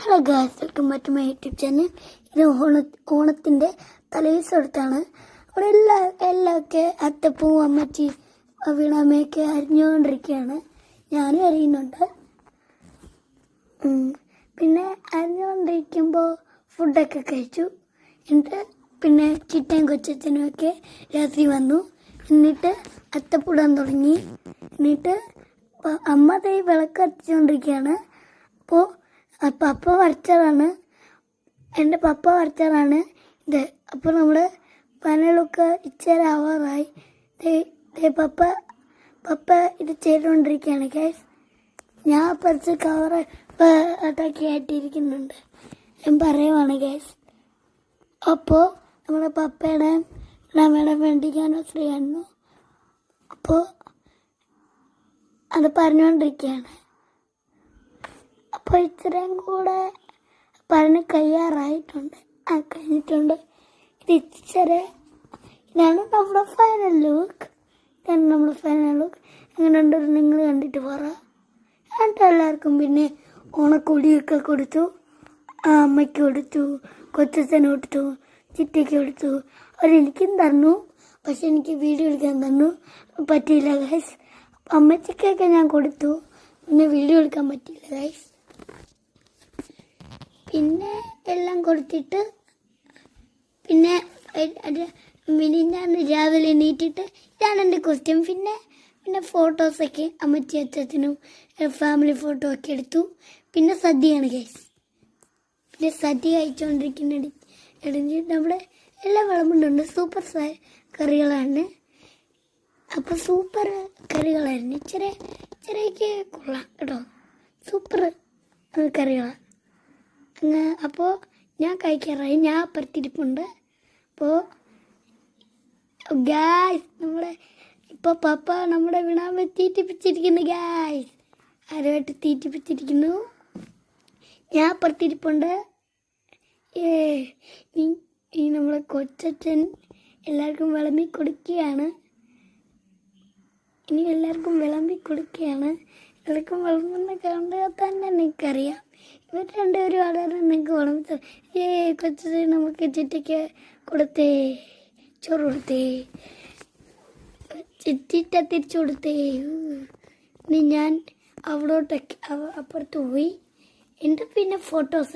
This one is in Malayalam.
Hello guys, welcome back to my YouTube channel. ഇത് ഓണത്തിൻ്റെ തലേദിവസമാണ്. അവിടെ എല്ലാമൊക്കെ അത്തപ്പൂവും അമ്മച്ചി വീണമ്മയൊക്കെ അരിഞ്ഞുകൊണ്ടിരിക്കുകയാണ്. ഞാനും അരിയുന്നുണ്ട്. പിന്നെ അരിഞ്ഞുകൊണ്ടിരിക്കുമ്പോൾ ഫുഡൊക്കെ കഴിച്ചു. എന്നിട്ട് പിന്നെ ചിറ്റയും കൊച്ചച്ഛനും ഒക്കെ രാത്രി വന്നു. എന്നിട്ട് അത്തപ്പൂടാൻ തുടങ്ങി. എന്നിട്ട് അമ്മ തൈ വിളക്ക് കത്തിച്ചുകൊണ്ടിരിക്കുകയാണ്. പപ്പ വരച്ചതാണ്, എൻ്റെ പപ്പ വരച്ചതാണ് ഇത്. അപ്പോൾ നമ്മൾ പനലൊക്കെ ഇച്ചിരി ആവാറായി. പപ്പ ഇത് ചെയ്തുകൊണ്ടിരിക്കുകയാണ് ഗൈസ്. ഞാൻ പറിച്ച് കവർ അതൊക്കെ ആയിട്ടിരിക്കുന്നുണ്ട്, ഞാൻ പറയുവാണ് ഗൈസ്. അപ്പോൾ നമ്മുടെ പപ്പയുടെ അമ്മയുടെ വേണ്ടിക്ക് ആനിവേഴ്സറി ആയിരുന്നു. അപ്പോൾ അത് പറഞ്ഞുകൊണ്ടിരിക്കുകയാണ്. അപ്പോൾ ഇത്രയും കൂടെ പറഞ്ഞ് കഴിഞ്ഞിട്ടുണ്ട്. ഇത് ഇതാണ് നമ്മുടെ ഫൈനൽ ലുക്ക്. എങ്ങനെയുണ്ട് നിങ്ങൾ കണ്ടിട്ട് പറ. എന്നിട്ട് എല്ലാവർക്കും പിന്നെ ഓണക്കൊടിയൊക്കെ കൊടുത്തു. അമ്മയ്ക്ക് കൊടുത്തു, കൊച്ചച്ഛന് കൊടുത്തു, ചിറ്റയ്ക്ക് കൊടുത്തു. അവരെനിക്കും തന്നു, പക്ഷെ എനിക്ക് വീഡിയോ എടുക്കാൻ തന്നു പറ്റിയില്ല ഗൈസ്. അമ്മച്ചിക്കൊക്കെ ഞാൻ കൊടുത്തു, പിന്നെ വീഡിയോ എടുക്കാൻ പറ്റിയില്ല ഗൈസ്. പിന്നെ എല്ലാം കൊടുത്തിട്ട് പിന്നെ ഞാൻ രാവിലെ എണീറ്റിട്ട് ഇതാണ് എൻ്റെ ക്വസ്റ്റ്യൻ. പിന്നെ ഫോട്ടോസൊക്കെ അമ്മച്ചി അച്ഛനും ഫാമിലി ഫോട്ടോ ഒക്കെ എടുത്തു. പിന്നെ സദ്യയാണ് ഗൈസ്. പിന്നെ സദ്യ കഴിച്ചുകൊണ്ടിരിക്കുന്ന നമ്മുടെ എല്ലാ വിളമ്പുണ്ടുണ്ട്. സൂപ്പർ കറികളാണ്. അപ്പോൾ സൂപ്പർ കറികളായിരുന്നു. ചെറിയൊക്കെ കൊള്ളാം കേട്ടോ, സൂപ്പർ കറികളാണ്. അപ്പോൾ ഞാൻ കഴിക്കാറായി, ഞാൻ അപ്പുറത്തിരിപ്പുണ്ട്. അപ്പോൾ ഗായ്സ്, ഇപ്പോൾ പപ്പ നമ്മുടെ വീണാമ തീറ്റിപ്പിച്ചിരിക്കുന്നു ഗായ്സ്. ആരുമായിട്ട് തീറ്റിപ്പിച്ചിരിക്കുന്നു. ഞാൻ അപ്പുറത്തിരിപ്പുണ്ട്. ഈ നമ്മളെ കൊച്ചച്ഛൻ എല്ലാവർക്കും വിളമ്പി കൊടുക്കുകയാണ്. എല്ലാവർക്കും വിളമ്പുന്ന കണ്ടാൽ തന്നെ എനിക്കറിയാം ഇവർ രണ്ടുപേരും വളരെ നിങ്ങൾക്ക് വിളമ്പി. കൊച്ചച്ഛൻ നമുക്ക് ചിറ്റയ്ക്ക് കൊടുത്തേ, ചോറ് കൊടുത്തേ, ചിറ്റ തിരിച്ചു കൊടുത്തേ. ഇനി ഞാൻ അവിടോട്ടൊക്കെ അപ്പുറത്ത് പോയി. എൻ്റെ പിന്നെ ഫോട്ടോസ്